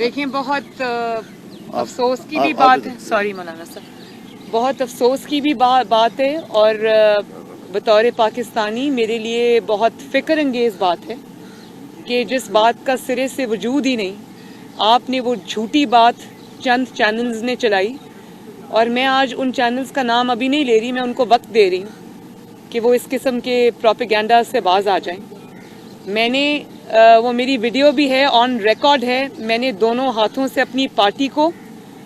دیکھیں بہت افسوس کی بھی بات ہے, سوری مولانا صاحب, بہت افسوس کی بھی بات ہے اور بطور پاکستانی میرے لیے بہت فکر انگیز بات ہے کہ جس بات کا سرے سے وجود ہی نہیں, آپ نے وہ جھوٹی بات چند چینلز نے چلائی, اور میں آج ان چینلز کا نام ابھی نہیں لے رہی, میں ان کو وقت دے رہی ہوں کہ وہ اس قسم کے پروپیگنڈا سے باز آ جائیں. میں نے وہ میری ویڈیو بھی ہے, آن ریکارڈ ہے, میں نے دونوں ہاتھوں سے اپنی پارٹی کو,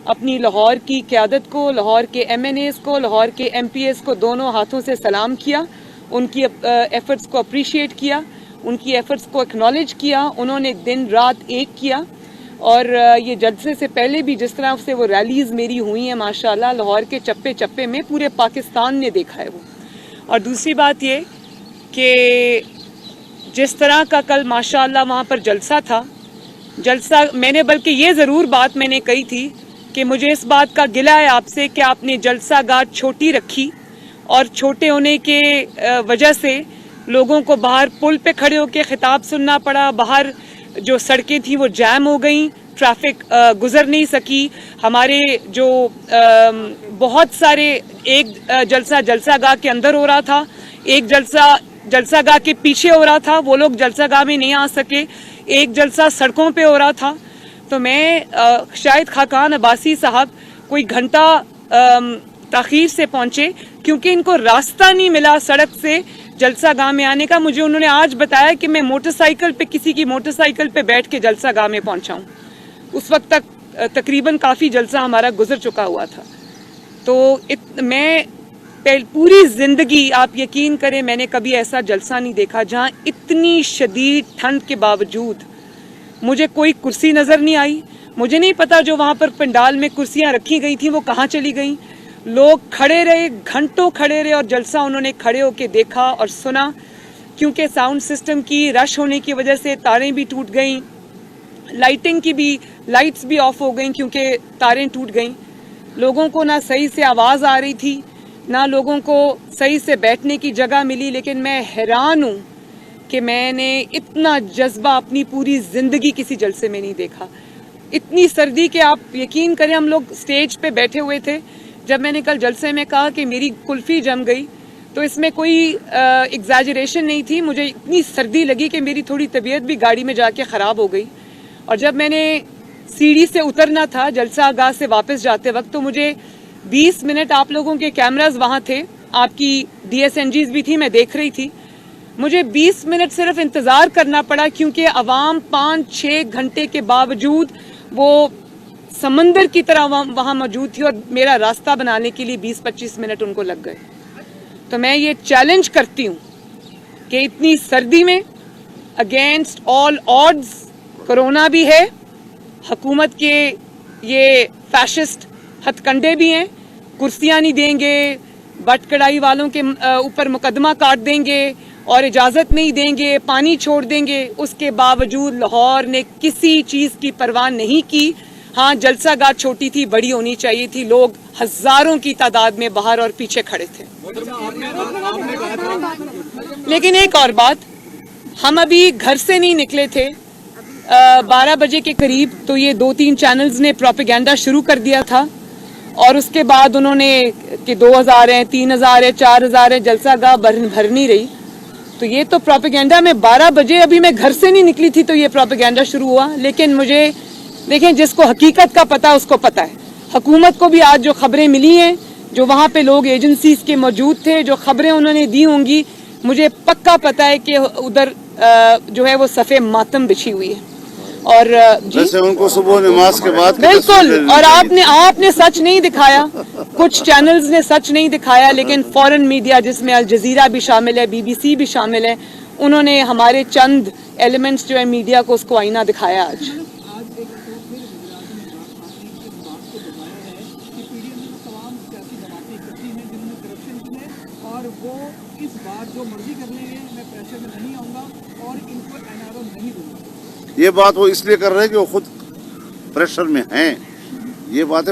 اپنی لاہور کی قیادت کو, لاہور کے ایم این ایز کو, لاہور کے ایم پی ایز کو دونوں ہاتھوں سے سلام کیا, ان کی ایفرٹس کو اپریشیٹ کیا, ان کی ایفرٹس کو اکنالج کیا. انہوں نے دن رات ایک کیا, اور یہ جلسے سے پہلے بھی جس طرح سے وہ ریلیز میری ہوئی ہیں ماشاءاللہ لاہور کے چپے چپے میں, پورے پاکستان نے دیکھا ہے وہ. اور دوسری بات یہ کہ جس طرح کا کل ماشاءاللہ وہاں پر جلسہ تھا, جلسہ میں نے بلکہ یہ ضرور بات میں نے کہی تھی کہ مجھے اس بات کا گلہ ہے آپ سے کہ آپ نے جلسہ گاہ چھوٹی رکھی, اور چھوٹے ہونے کے وجہ سے لوگوں کو باہر پل پہ کھڑے ہو کے خطاب سننا پڑا, باہر جو سڑکیں تھیں وہ جام ہو گئیں, ٹریفک گزر نہیں سکی. ہمارے جو بہت سارے, ایک جلسہ گاہ کے اندر ہو رہا تھا, ایک جلسہ گاہ کے پیچھے ہو رہا تھا, وہ لوگ جلسہ گاہ میں نہیں آ سکے, ایک جلسہ سڑکوں پہ ہو رہا تھا. تو میں شاید خاقان عباسی صاحب کوئی گھنٹہ تاخیر سے پہنچے کیونکہ ان کو راستہ نہیں ملا سڑک سے جلسہ گاہ میں آنے کا. مجھے انہوں نے آج بتایا کہ میں موٹر سائیکل پہ, کسی کی موٹر سائیکل پہ بیٹھ کے جلسہ گاہ میں پہنچا ہوں. اس وقت تک تقریباً کافی جلسہ ہمارا گزر چکا ہوا تھا. تو میں پوری زندگی, آپ یقین کریں, میں نے کبھی ایسا جلسہ نہیں دیکھا جہاں اتنی شدید ٹھنڈ کے باوجود مجھے کوئی کرسی نظر نہیں آئی. مجھے نہیں پتا جو وہاں پر پنڈال میں کرسیاں رکھی گئی تھیں وہ کہاں چلی گئیں. لوگ کھڑے رہے, گھنٹوں کھڑے رہے, اور جلسہ انہوں نے کھڑے ہو کے دیکھا اور سنا. کیونکہ ساؤنڈ سسٹم کی رش ہونے کی وجہ سے تاریں بھی ٹوٹ گئیں, لائٹنگ کی بھی, لائٹس بھی آف ہو گئیں کیونکہ تاریں ٹوٹ گئیں. لوگوں کو نہ صحیح سے آواز آ رہی تھی, نہ لوگوں کو صحیح سے بیٹھنے کی جگہ ملی. لیکن میں حیران ہوں کہ میں نے اتنا جذبہ اپنی پوری زندگی کسی جلسے میں نہیں دیکھا. اتنی سردی کہ آپ یقین کریں, ہم لوگ سٹیج پہ بیٹھے ہوئے تھے. جب میں نے کل جلسے میں کہا کہ میری کلفی جم گئی تو اس میں کوئی ایگزیجریشن نہیں تھی. مجھے اتنی سردی لگی کہ میری تھوڑی طبیعت بھی گاڑی میں جا کے خراب ہو گئی. اور جب میں نے سیڑھی سے اترنا تھا جلسہ گاہ سے واپس جاتے وقت, تو مجھے 20 منٹ, آپ لوگوں کے کیمراز وہاں تھے, آپ کی ڈی ایس این جیز بھی تھی, میں دیکھ رہی تھی, مجھے 20 منٹ صرف انتظار کرنا پڑا کیونکہ عوام 5-6 گھنٹے کے باوجود وہ سمندر کی طرح وہاں موجود تھی, اور میرا راستہ بنانے کے لیے 20-25 منٹ ان کو لگ گئے. تو میں یہ چیلنج کرتی ہوں کہ اتنی سردی میں اگینسٹ آل آڈز, کرونا بھی ہے, حکومت کے یہ فیشسٹ ہتھ کنڈے بھی ہیں, کرسیاں نہیں دیں گے, بٹ کڑائی والوں کے اوپر مقدمہ کاٹ دیں گے اور اجازت نہیں دیں گے, پانی چھوڑ دیں گے. اس کے باوجود لاہور نے کسی چیز کی پرواہ نہیں کی. ہاں, جلسہ گاہ چھوٹی تھی, بڑی ہونی چاہیے تھی. لوگ ہزاروں کی تعداد میں باہر اور پیچھے کھڑے تھے. لیکن ایک اور بات, ہم ابھی گھر سے نہیں نکلے تھے 12 بجے کے قریب, تو یہ 2-3 چینلز نے پروپیگنڈا شروع کر دیا تھا, اور اس کے بعد انہوں نے کہ 2000 ہیں, 3000 ہیں, 4000 ہیں, جلسہ گاہ بھر نہیں رہی. تو یہ تو پروپیگنڈا میں 12 بجے, ابھی میں گھر سے نہیں نکلی تھی تو یہ پروپیگنڈا شروع ہوا. لیکن مجھے دیکھیں, جس کو حقیقت کا پتہ اس کو پتہ ہے. حکومت کو بھی آج جو خبریں ملی ہیں, جو وہاں پہ لوگ ایجنسیز کے موجود تھے, جو خبریں انہوں نے دی ہوں گی, مجھے پکا پتہ ہے کہ ادھر جو ہے وہ صفے ماتم بچھی ہوئی ہے. اور جیسے ان کو صبح نماز کے بعد بالکل, اور آپ نے سچ نہیں دکھایا, کچھ چینلز نے سچ نہیں دکھایا, لیکن فورن میڈیا جس میں الجزیرہ بھی شامل ہے, BBC بھی شامل ہے, انہوں نے ہمارے چند ایلیمنٹس جو ہے میڈیا کو اس کو آئینہ دکھایا. آج اور وہ اس بار جو مرضی کر لیں گے, میں پریشر میں نہیں آؤں گا اور ان کو NRO نہیں دوں گا. یہ بات وہ اس لیے کر رہے ہیں کہ وہ خود پریشر میں ہیں. یہ باتیں